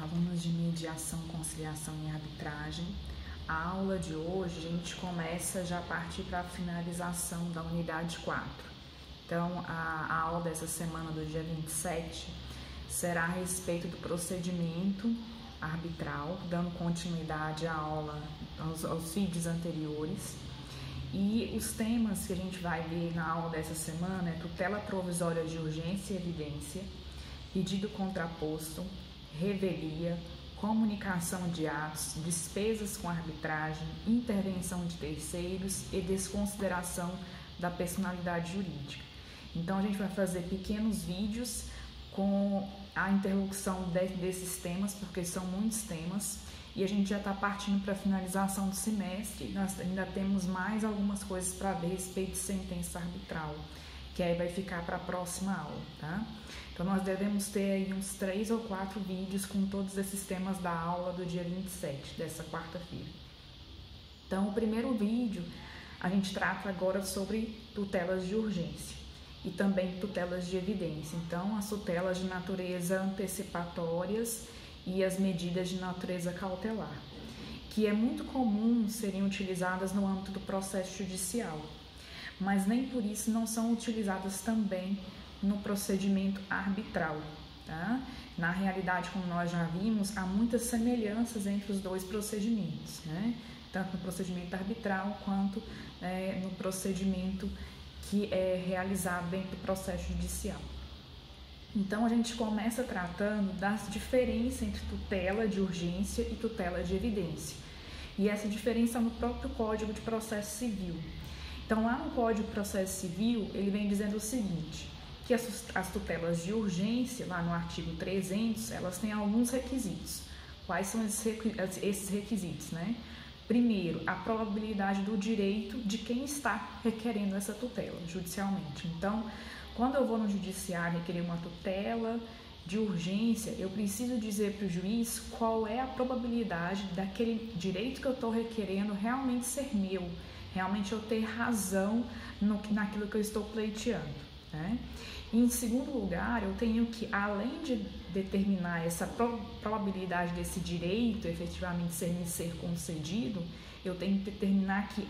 alunos de mediação, conciliação e arbitragem. A aula de hoje a gente começa já a partir para a finalização da unidade 4. Então, a aula dessa semana do dia 27 será a respeito do procedimento arbitral, dando continuidade à aula, aos vídeos anteriores. E os temas que a gente vai ver na aula dessa semana é tutela provisória de urgência e evidência, pedido contraposto, revelia, comunicação de atos, despesas com arbitragem, intervenção de terceiros e desconsideração da personalidade jurídica. Então, a gente vai fazer pequenos vídeos com a interlocução desses temas, porque são muitos temas, e a gente já está partindo para a finalização do semestre. Nós ainda temos mais algumas coisas para ver a respeito de sentença arbitral, que aí vai ficar para a próxima aula, tá? Então, nós devemos ter aí uns 3 ou 4 vídeos com todos esses temas da aula do dia 27, dessa quarta-feira. Então, o primeiro vídeo, a gente trata agora sobre tutelas de urgência e também tutelas de evidência. Então, as tutelas de natureza antecipatórias e as medidas de natureza cautelar, que é muito comum serem utilizadas no âmbito do processo judicial, mas nem por isso não são utilizadas também no procedimento arbitral, tá? Na realidade, como nós já vimos, há muitas semelhanças entre os dois procedimentos, né? Tanto no procedimento arbitral quanto no procedimento que é realizado dentro do processo judicial. Então, a gente começa tratando das diferenças entre tutela de urgência e tutela de evidência. E essa diferença no próprio Código de Processo Civil. Então, lá no Código de Processo Civil, ele vem dizendo o seguinte, que as tutelas de urgência, lá no artigo 300, elas têm alguns requisitos. Quais são esses requisitos, né? Primeiro, a probabilidade do direito de quem está requerendo essa tutela judicialmente. Então, quando eu vou no judiciário requerer uma tutela de urgência, eu preciso dizer para o juiz qual é a probabilidade daquele direito que eu estou requerendo realmente ser meu, realmente eu ter razão naquilo que eu estou pleiteando, né? E, em segundo lugar, eu tenho que, além de determinar essa probabilidade desse direito efetivamente ser concedido, eu tenho que determinar que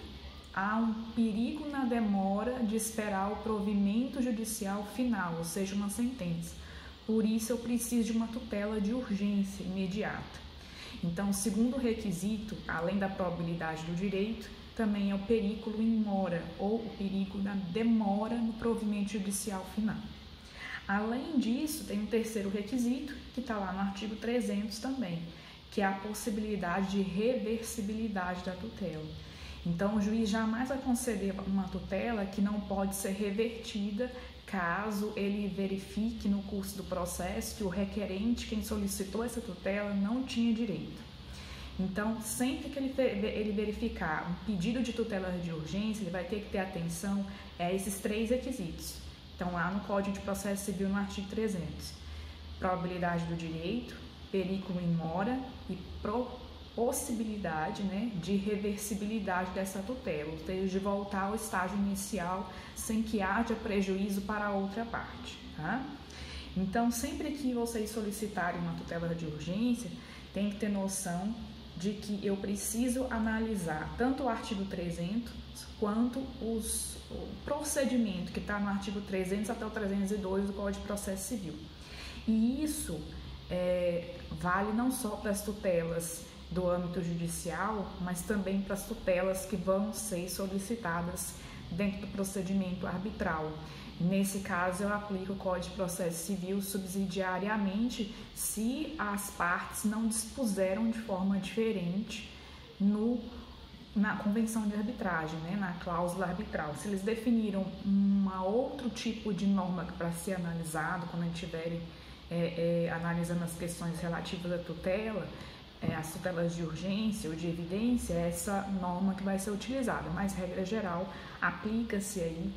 há um perigo na demora de esperar o provimento judicial final, ou seja, uma sentença. Por isso, eu preciso de uma tutela de urgência imediata. Então, o segundo requisito, além da probabilidade do direito, também é o periculo in mora, ou o perigo da demora no provimento judicial final. Além disso, tem um terceiro requisito, que está lá no artigo 300 também, que é a possibilidade de reversibilidade da tutela. Então, o juiz jamais vai conceder uma tutela que não pode ser revertida caso ele verifique no curso do processo que o requerente, quem solicitou essa tutela, não tinha direito. Então, sempre que ele verificar um pedido de tutela de urgência, ele vai ter que ter atenção a esses 3 requisitos. Então, lá no Código de Processo Civil, no artigo 300, probabilidade do direito, periculo in mora e possibilidade, né, de reversibilidade dessa tutela, ou seja, de voltar ao estágio inicial sem que haja prejuízo para a outra parte, tá? Então, sempre que vocês solicitarem uma tutela de urgência, tem que ter noção de que eu preciso analisar tanto o artigo 300 quanto o procedimento que está no artigo 300 até o 302 do Código de Processo Civil. E isso vale não só para as tutelas do âmbito judicial, mas também para as tutelas que vão ser solicitadas dentro do procedimento arbitral. Nesse caso, eu aplico o Código de Processo Civil subsidiariamente se as partes não dispuseram de forma diferente na convenção de arbitragem, né, na cláusula arbitral. Se eles definiram outro tipo de norma para ser analisado, quando a gente estiver analisando as questões relativas à tutela, as tutelas de urgência ou de evidência, é essa norma que vai ser utilizada, mas, regra geral, aplica-se aí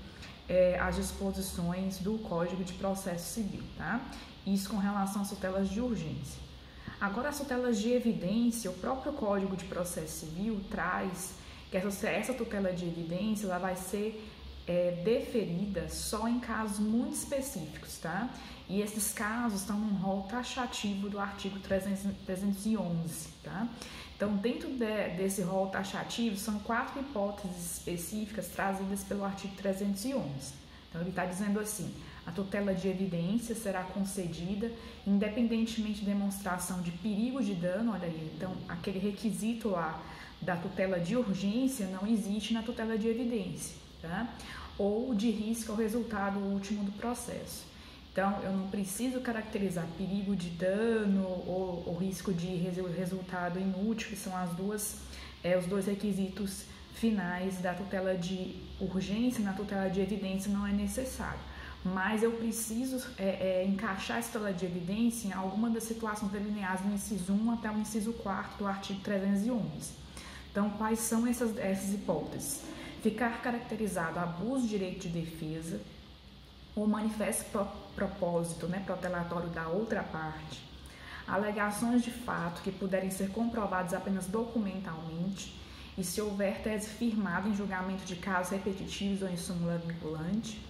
as disposições do Código de Processo Civil, tá? Isso com relação às tutelas de urgência. Agora, as tutelas de evidência, o próprio Código de Processo Civil traz que essa tutela de evidência ela vai ser deferida só em casos muito específicos, tá? E esses casos estão no rol taxativo do artigo 311, tá? Então, dentro desse rol taxativo, são 4 hipóteses específicas trazidas pelo artigo 311. Então, ele está dizendo assim: a tutela de evidência será concedida independentemente de demonstração de perigo de dano, olha aí, então, aquele requisito lá da tutela de urgência não existe na tutela de evidência, tá? Ou de risco ao resultado último do processo. Então, eu não preciso caracterizar perigo de dano ou risco de resultado inútil, que são os dois requisitos finais da tutela de urgência. Na tutela de evidência não é necessário, mas eu preciso encaixar essa tutela de evidência em alguma das situações delineadas no inciso 1 até o inciso 4 do artigo 311. Então, quais são essas hipóteses? Ficar caracterizado abuso de direito de defesa, ou manifesto propósito, protelatório da outra parte, alegações de fato que puderem ser comprovadas apenas documentalmente, e se houver tese firmada em julgamento de casos repetitivos ou em súmula vinculante,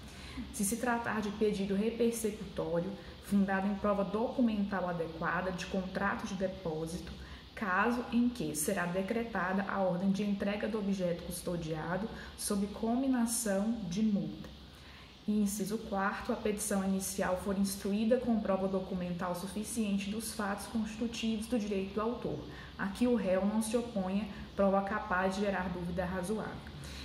se se tratar de pedido repersecutório, fundado em prova documental adequada de contrato de depósito, caso em que será decretada a ordem de entrega do objeto custodiado sob cominação de multa. E inciso 4º, a petição inicial for instruída com prova documental suficiente dos fatos constitutivos do direito do autor. Aqui o réu não se opõe a prova capaz de gerar dúvida razoável.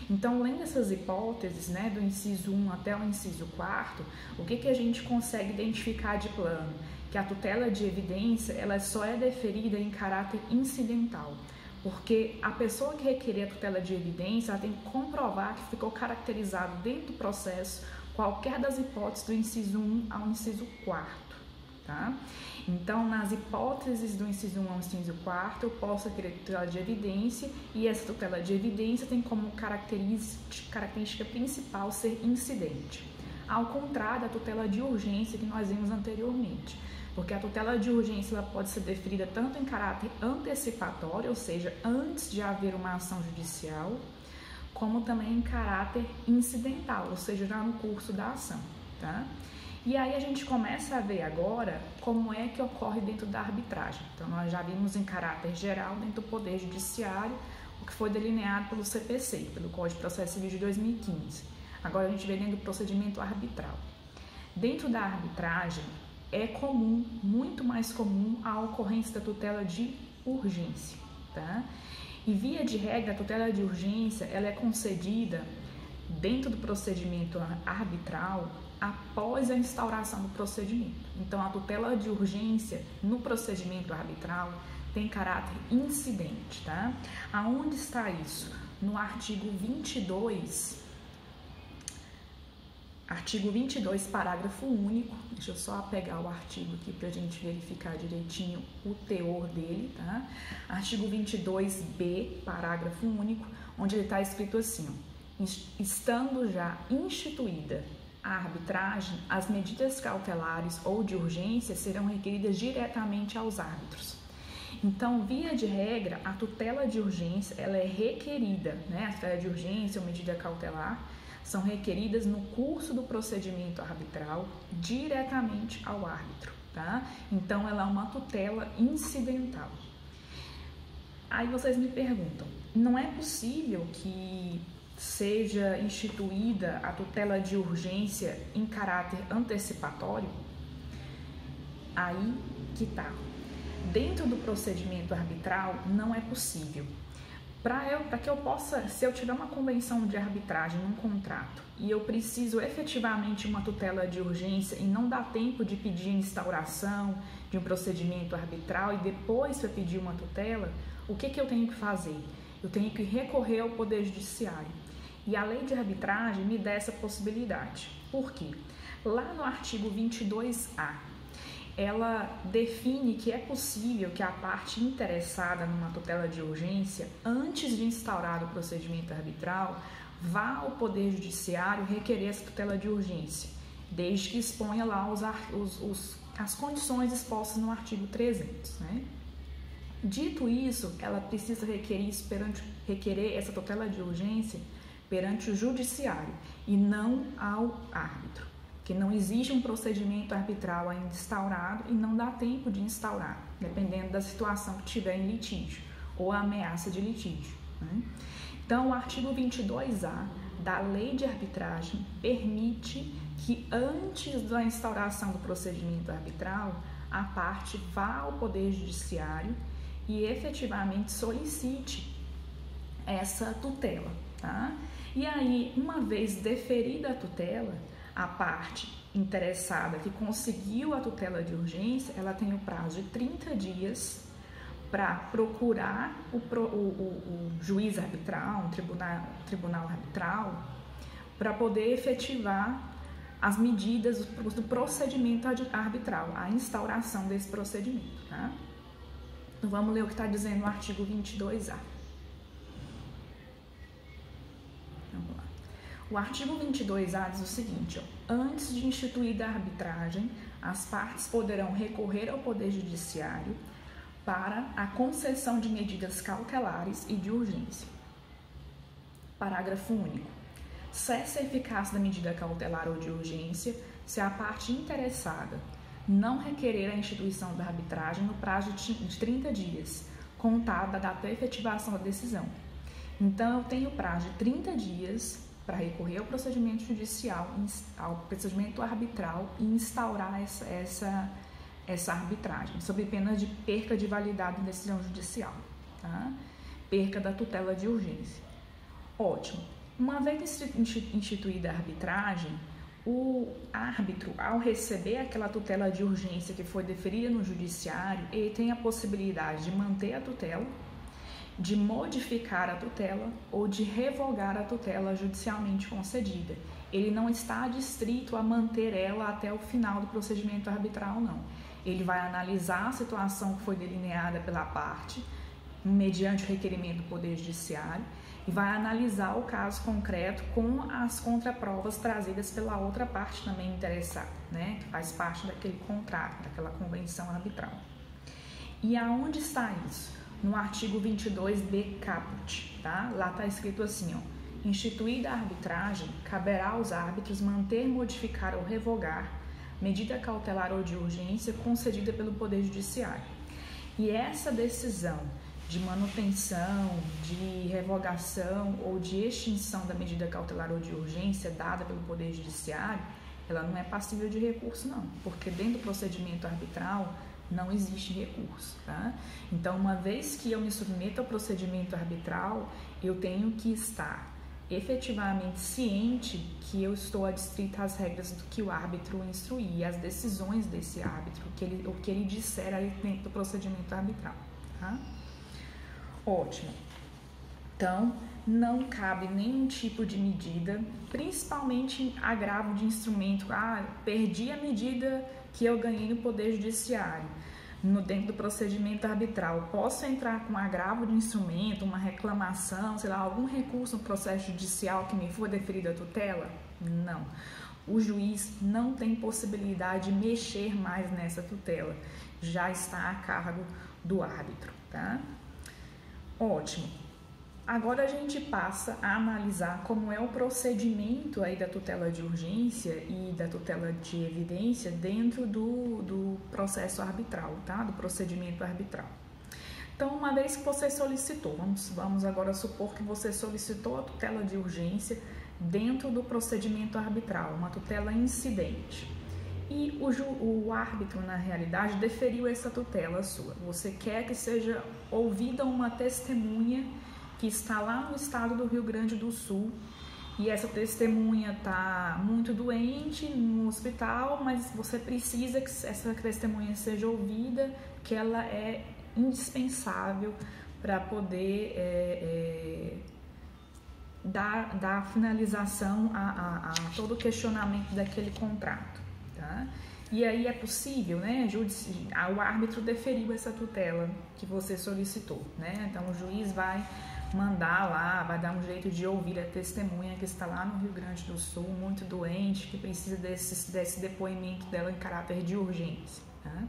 Então, lendo essas hipóteses, do inciso 1 até o inciso 4º, o que a gente consegue identificar de plano? Que a tutela de evidência ela só é deferida em caráter incidental. Porque a pessoa que requerer a tutela de evidência ela tem que comprovar que ficou caracterizado dentro do processo qualquer das hipóteses do inciso 1 ao inciso 4º, tá? Então, nas hipóteses do inciso 1 ao inciso 4º, eu posso requerer tutela de evidência e essa tutela de evidência tem como característica principal ser incidente. Ao contrário da tutela de urgência que nós vimos anteriormente, porque a tutela de urgência ela pode ser deferida tanto em caráter antecipatório, ou seja, antes de haver uma ação judicial, como também em caráter incidental, ou seja, já no curso da ação, tá? E aí a gente começa a ver agora como é que ocorre dentro da arbitragem. Então, nós já vimos em caráter geral dentro do Poder Judiciário o que foi delineado pelo CPC, pelo Código de Processo Civil de 2015. Agora a gente vê dentro do procedimento arbitral. Dentro da arbitragem é comum, muito mais comum, a ocorrência da tutela de urgência, tá? E via de regra, a tutela de urgência ela é concedida dentro do procedimento arbitral após a instauração do procedimento. Então, a tutela de urgência no procedimento arbitral tem caráter incidente, tá? Aonde está isso? No artigo 22, parágrafo único. Deixa eu só pegar o artigo aqui para a gente verificar direitinho o teor dele, tá? Artigo 22b, parágrafo único, onde ele está escrito assim, ó: estando já instituída a arbitragem, as medidas cautelares ou de urgência serão requeridas diretamente aos árbitros. Então, via de regra, a tutela de urgência ela é requerida, A tutela de urgência ou medida cautelar são requeridas no curso do procedimento arbitral diretamente ao árbitro, tá? Então, ela é uma tutela incidental. Aí vocês me perguntam, não é possível que seja instituída a tutela de urgência em caráter antecipatório? Aí que tá. Dentro do procedimento arbitral, não é possível. Para que eu possa, se eu tiver uma convenção de arbitragem num contrato e eu preciso efetivamente uma tutela de urgência e não dá tempo de pedir a instauração de um procedimento arbitral e depois eu pedir uma tutela, o que eu tenho que fazer? Eu tenho que recorrer ao Poder Judiciário. E a lei de arbitragem me dá essa possibilidade. Por quê? Lá no artigo 22A, ela define que é possível que a parte interessada numa tutela de urgência, antes de instaurar o procedimento arbitral, vá ao Poder Judiciário requerer essa tutela de urgência, desde que exponha lá as condições expostas no artigo 300, Dito isso, ela precisa requerer essa tutela de urgência perante o judiciário e não ao árbitro, que não existe um procedimento arbitral ainda instaurado e não dá tempo de instaurar, dependendo da situação que tiver em litígio ou a ameaça de litígio, né? Então, o artigo 22A da Lei de Arbitragem permite que antes da instauração do procedimento arbitral, a parte vá ao Poder Judiciário e efetivamente solicite essa tutela, tá? E aí, uma vez deferida a tutela, a parte interessada que conseguiu a tutela de urgência, ela tem o prazo de 30 dias para procurar o juiz arbitral, um tribunal arbitral, para poder efetivar as medidas do procedimento arbitral, a instauração desse procedimento, tá? Então, vamos ler o que está dizendo o artigo 22A. Vamos lá. O artigo 22A diz o seguinte, ó, antes de instituída a arbitragem, as partes poderão recorrer ao Poder Judiciário para a concessão de medidas cautelares e de urgência. Parágrafo único. Cessa a eficácia da medida cautelar ou de urgência se a parte interessada não requerer a instituição da arbitragem no prazo de 30 dias, contada da data de efetivação da decisão. Então, eu tenho prazo de 30 dias para recorrer ao procedimento judicial, ao procedimento arbitral e instaurar essa arbitragem, sob pena de perca de validade da decisão judicial, tá? Perca da tutela de urgência. Ótimo. Uma vez instituída a arbitragem, o árbitro, ao receber aquela tutela de urgência que foi deferida no judiciário, ele tem a possibilidade de manter a tutela, de modificar a tutela ou de revogar a tutela judicialmente concedida. Ele não está adstrito a manter ela até o final do procedimento arbitral, não. Ele vai analisar a situação que foi delineada pela parte, mediante o requerimento do Poder Judiciário, e vai analisar o caso concreto com as contraprovas trazidas pela outra parte também interessada, né? Que faz parte daquele contrato, daquela convenção arbitral. E aonde está isso? No artigo 22b caput, tá? Lá está escrito assim, ó, instituída a arbitragem, caberá aos árbitros manter, modificar ou revogar medida cautelar ou de urgência concedida pelo Poder Judiciário. E essa decisão de manutenção, de revogação ou de extinção da medida cautelar ou de urgência dada pelo Poder Judiciário, ela não é passível de recurso, não, porque dentro do procedimento arbitral não existe recurso, tá? Então, uma vez que eu me submeto ao procedimento arbitral, eu tenho que estar efetivamente ciente que eu estou adstrita às regras do que o árbitro instruir, às decisões desse árbitro, o que ele disser aí dentro do procedimento arbitral, tá? Ótimo. Então, não cabe nenhum tipo de medida, principalmente agravo de instrumento. Perdi a medida que eu ganhei no Poder Judiciário, dentro do procedimento arbitral. Posso entrar com agravo de instrumento, uma reclamação, sei lá, algum recurso no processo judicial que me for deferida a tutela? Não. O juiz não tem possibilidade de mexer mais nessa tutela. Já está a cargo do árbitro, tá? Ótimo. Agora a gente passa a analisar como é o procedimento aí da tutela de urgência e da tutela de evidência dentro do processo arbitral, tá? Do procedimento arbitral. Então, uma vez que você solicitou, vamos agora supor que você solicitou a tutela de urgência dentro do procedimento arbitral, uma tutela incidente. E o árbitro, na realidade, deferiu essa tutela sua. Você quer que seja ouvida uma testemunha que está lá no estado do Rio Grande do Sul e essa testemunha está muito doente no hospital, mas você precisa que essa testemunha seja ouvida, que ela é indispensável para poder dar finalização a todo o questionamento daquele contrato. Tá? E aí é possível, né? O árbitro deferiu essa tutela que você solicitou, né? Então o juiz vai mandar lá, vai dar um jeito de ouvir a testemunha que está lá no Rio Grande do Sul, muito doente, que precisa desse depoimento dela em caráter de urgência. Tá?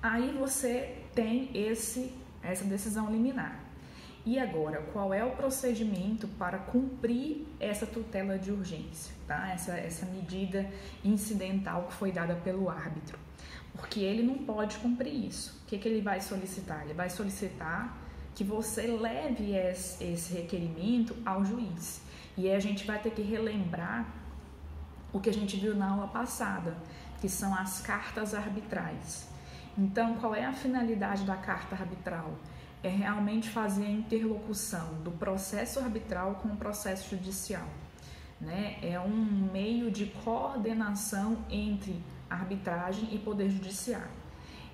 Aí você tem essa decisão liminar. E agora, qual é o procedimento para cumprir essa tutela de urgência, tá? Essa medida incidental que foi dada pelo árbitro? Porque ele não pode cumprir isso. O que ele vai solicitar? Ele vai solicitar que você leve esse requerimento ao juiz. E aí a gente vai ter que relembrar o que a gente viu na aula passada, que são as cartas arbitrais. Então, qual é a finalidade da carta arbitral? É realmente fazer a interlocução do processo arbitral com o processo judicial, né? É um meio de coordenação entre arbitragem e poder judiciário.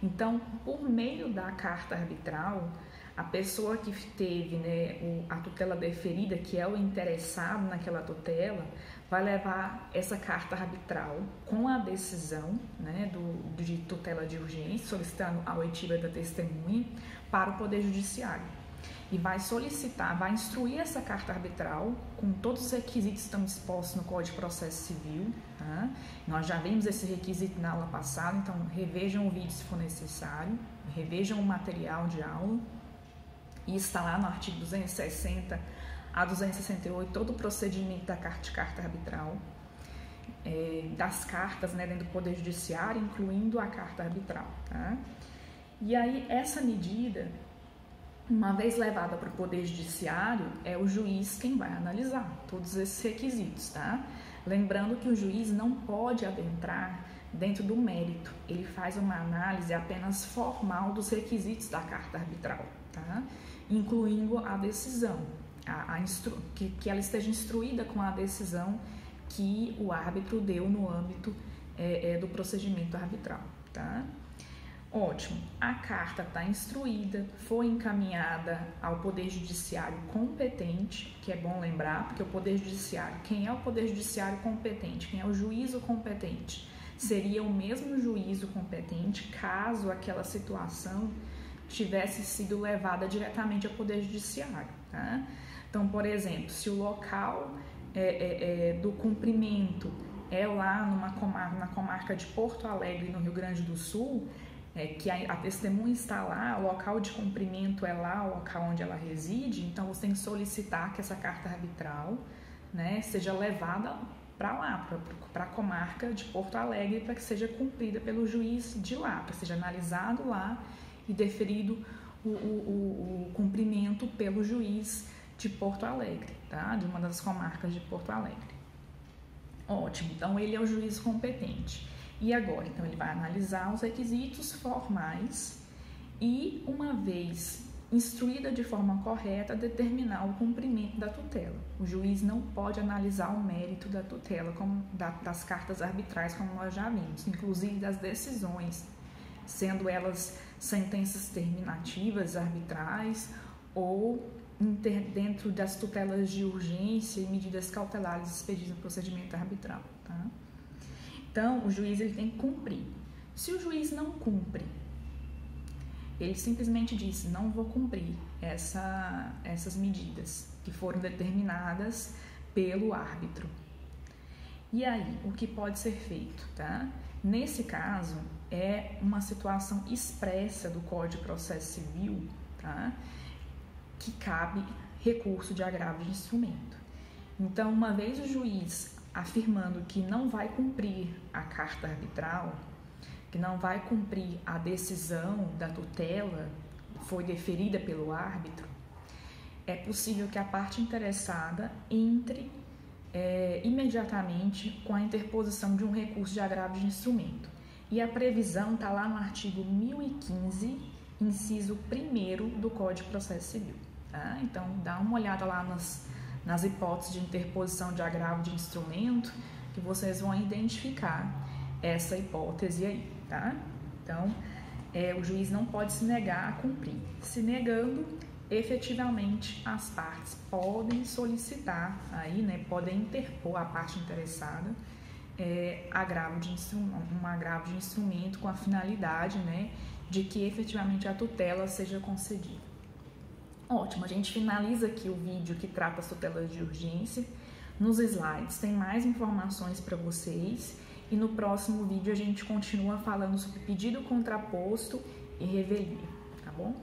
Então, por meio da carta arbitral, a pessoa que teve, né, a tutela deferida, que é o interessado naquela tutela, vai levar essa carta arbitral com a decisão, né, de tutela de urgência, solicitando a oitiva da testemunha para o Poder Judiciário. E vai solicitar, vai instruir essa carta arbitral com todos os requisitos que estão dispostos no Código de Processo Civil. Tá? Nós já vimos esse requisito na aula passada, então revejam o vídeo se for necessário, revejam o material de aula. E está lá no artigo 260 a 268 todo o procedimento da carta arbitral, das cartas, né, dentro do Poder Judiciário, incluindo a carta arbitral. Tá? E aí essa medida, uma vez levada para o Poder Judiciário, é o juiz quem vai analisar todos esses requisitos. Tá? Lembrando que o juiz não pode adentrar dentro do mérito, ele faz uma análise apenas formal dos requisitos da carta arbitral, tá? Incluindo a decisão, que ela esteja instruída com a decisão que o árbitro deu no âmbito do procedimento arbitral. Tá? Ótimo, a carta está instruída, foi encaminhada ao Poder Judiciário competente, que é bom lembrar, porque o Poder Judiciário, quem é o Poder Judiciário competente? Quem é o juízo competente? Seria o mesmo juízo competente caso aquela situação tivesse sido levada diretamente ao Poder Judiciário. Tá? Então, por exemplo, se o local do cumprimento é lá na comarca de Porto Alegre, no Rio Grande do Sul, que a testemunha está lá, o local de cumprimento é lá, o local onde ela reside, então você tem que solicitar que essa carta arbitral, né, seja levada para lá, para a comarca de Porto Alegre, para que seja cumprida pelo juiz de lá, para que seja analisado lá e deferido o cumprimento pelo juiz de Porto Alegre, tá? De uma das comarcas de Porto Alegre. Ótimo, então ele é o juiz competente. E agora, então ele vai analisar os requisitos formais e, uma vez instruída de forma correta, determinar o cumprimento da tutela. O juiz não pode analisar o mérito da tutela, das cartas arbitrais, como nós já vimos, inclusive das decisões, sendo elas sentenças terminativas arbitrais ou dentro das tutelas de urgência e medidas cautelares expedidas no procedimento arbitral. Tá? Então, o juiz ele tem que cumprir. Se o juiz não cumpre, ele simplesmente diz, não vou cumprir essas medidas que foram determinadas pelo árbitro. E aí, o que pode ser feito? Tá? Nesse caso, é uma situação expressa do Código de Processo Civil, tá? Que cabe recurso de agravo de instrumento. Então, uma vez o juiz afirmando que não vai cumprir a carta arbitral, que não vai cumprir a decisão da tutela que foi deferida pelo árbitro, é possível que a parte interessada entre imediatamente com a interposição de um recurso de agravo de instrumento. E a previsão está lá no artigo 1015, inciso 1º do Código de Processo Civil. Tá? Então, dá uma olhada lá nas hipóteses de interposição de agravo de instrumento, que vocês vão identificar essa hipótese aí. Tá? Então, o juiz não pode se negar a cumprir. Se negando, efetivamente, as partes podem solicitar, aí, né, podem interpor a parte interessada um agravo de instrumento com a finalidade, né, de que efetivamente a tutela seja concedida. Ótimo, a gente finaliza aqui o vídeo que trata as tutelas de urgência. Nos slides tem mais informações para vocês e no próximo vídeo a gente continua falando sobre pedido contraposto e revelia, tá bom?